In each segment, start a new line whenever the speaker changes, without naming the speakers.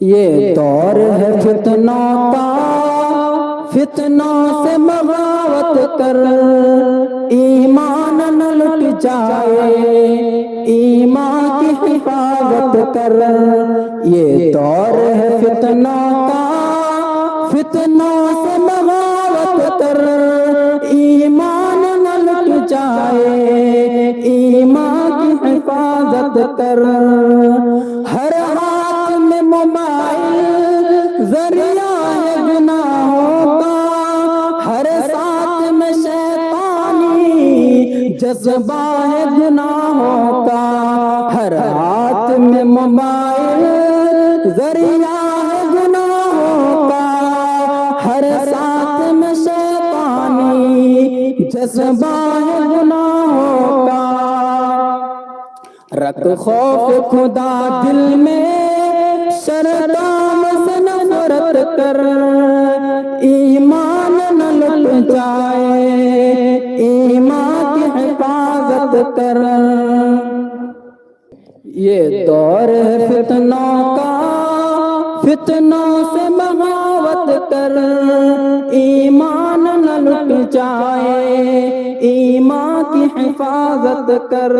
یہ دور ہے فتنوں کا، فتنوں سے بغاوت کر، ایمان نہ لٹ جائے، ایمان کی حفاظت کر۔ یہ دور ہے فتنوں کا، فتنوں سے بغاوت کر، ایمان نہ لٹ جائے، ایمان کی حفاظت کر۔ ہر ہاتھ میں موبائل ذریعہ ہے گناہوں کا، ہر ساتھ میں شیطانی جذبہ ہے گناہوں کا۔ ہر ہاتھ میں موبائل ذریعہ ہے گناہوں کا، ہر ساتھ میں شیطانی جذبہ ہے گناہوں کا۔ رکھ خوف خدا دل میں، شرطام سے نفرت کر، ایمان نہ لٹ جائے، ایمان کی حفاظت کر۔ یہ دور ہے فتنوں کا، فتنوں سے بغاوت کر، ایمان نہ لٹ جائے، ایمان کی حفاظت کر۔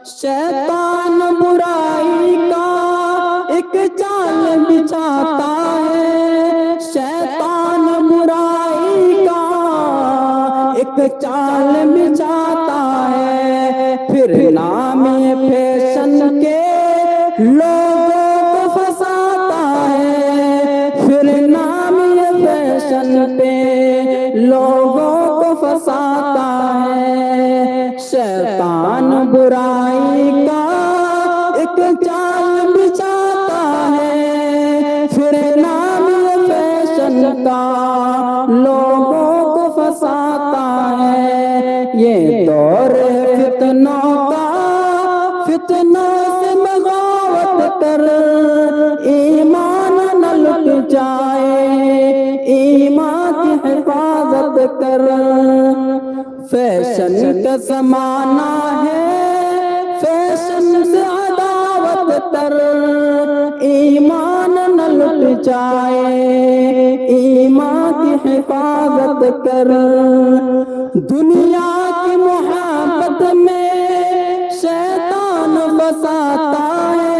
شیطان برائی کا ایک جال بچھاتا ہے، شیطان برائی کا ایک جال بچھاتا ہے، پھر نام فیشن کے لوگوں کو پھنساتا ہے، پھر نام فیشن پہ لوگوں کو پھنساتا ہے۔ شیطان برائی کا ایک جال بچھاتا ہے، پھر نام فیشن کا لوگوں کو پھنساتا ہے۔ یہ دور ہے فتنوں کا، فتنوں سے بغاوت کر، ایمان نہ لٹ جائے، ایمان کی حفاظت کر۔ فیشن کا زمانہ ہے، فیشن سے عداوت کر، ایمان نہ لٹ جائے، ایمان کی حفاظت کر۔ دنیا کی محبت میں شیطان بساتا ہے،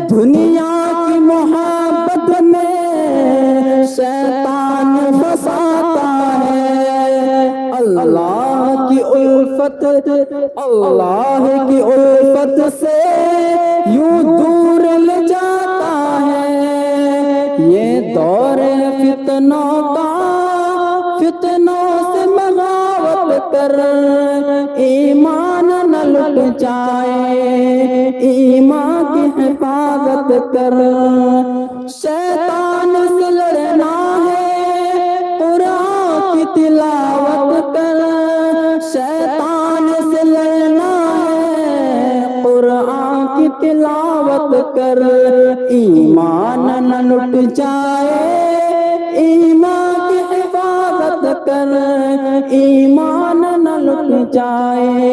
دنیا کی محبت میں شیطان بساتا ہے۔ اللہ کی الفت، اللہ کی الفت سے یوں دور لے جاتا ہے۔ یہ دور ہے فتنوں کا، فتنوں سے بغاوت کر، ایمان نہ لٹ جائے، ایمان کی حفاظت کر۔ شیطان سے لڑنا ہے، قرآن کی تلاوت کر، شیطان سے لڑنا ہے، قرآن کی تلاوت کر۔ ایمان نہ لٹ جائے، ایمان کی حفاظت کر، ایمان نہ لٹ جائے،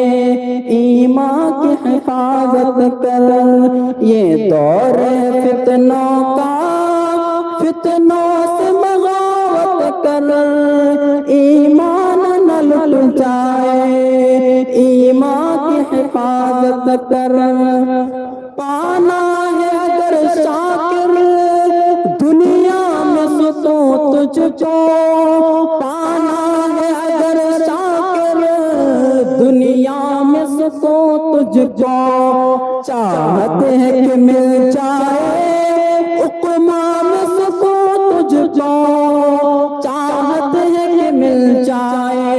ایمان کی حفاظت کر۔ یہ دور ہے فتنوں کا، فتنوں سے بغاوت کر، ایمان نہ لٹ جائے، ایمان کی حفاظت کر۔ پانا ہے اگر شاکر دنیا میں ستوں تجھ کو، پانا ہے اگر شاکر دنیا میں ستوں تجھ کو، چاہتے ہیں کہ مل جائے عقبہ میں سکون تجھ کو، چاہتے ہیں کہ مل جائے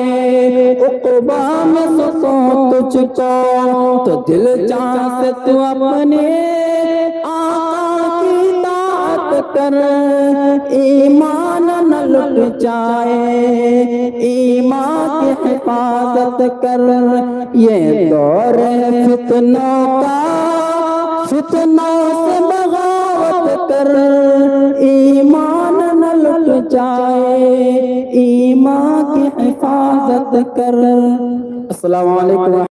عقبہ میں سکون تجھ کو، تو دل جان سے تو اپنے آقا کی اطاعت کر، ایمان نہ لٹ جائے، ایمان کی حفاظت کر۔ یہ دور ہے فتنوں کا، فتنوں سے بغاوت کر، ایمان نہ لٹ جائے، ایمان کی حفاظت کر۔ السلام علیکم۔